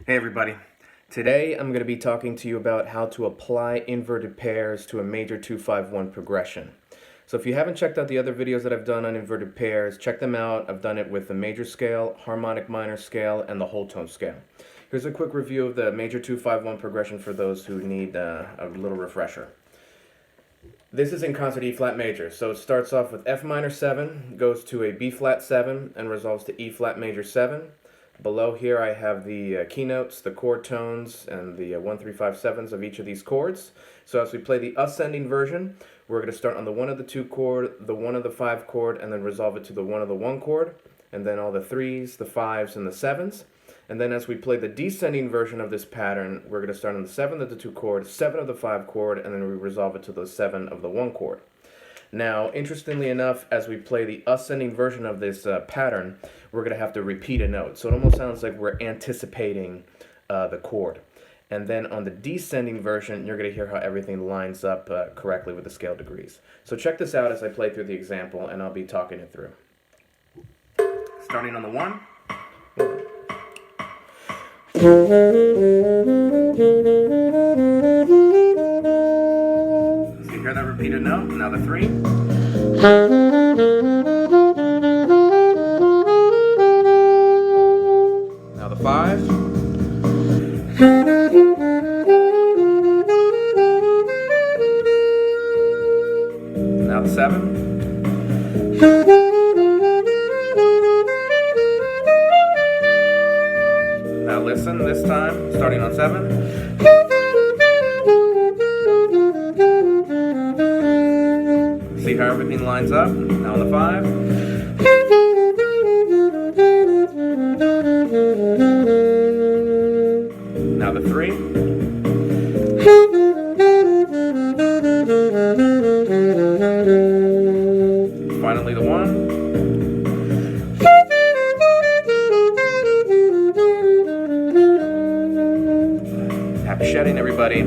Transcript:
Hey everybody. Today I'm going to be talking to you about how to apply inverted pairs to a major 2-5-1 progression. So if you haven't checked out the other videos that I've done on inverted pairs, check them out. I've done it with the major scale, harmonic minor scale, and the whole tone scale. Here's a quick review of the major 2-5-1 progression for those who need a little refresher. This is in concert E flat major, so it starts off with F minor 7, goes to a B flat 7, and resolves to E flat major 7. Below here I have the keynotes, the chord tones, and the 1, 3, 5, 7s of each of these chords. So as we play the ascending version, we're going to start on the 1 of the 2 chord, the 1 of the 5 chord, and then resolve it to the 1 of the 1 chord, and then all the 3s, the 5s, and the 7s. And then as we play the descending version of this pattern, we're going to start on the 7 of the 2 chord, 7 of the 5 chord, and then we resolve it to the 7 of the 1 chord. Now, interestingly enough, as we play the ascending version of this pattern, we're going to have to repeat a note. So it almost sounds like we're anticipating the chord. And then on the descending version, you're going to hear how everything lines up correctly with the scale degrees. So check this out as I play through the example, and I'll be talking it through. Starting on the 1. So you hear that repeated note? Now the 3. Now the 5. Now the 7. Now listen this time, starting on 7. See how everything lines up? Now on the 5. Now the 3. Finally the 1. Happy shedding, everybody.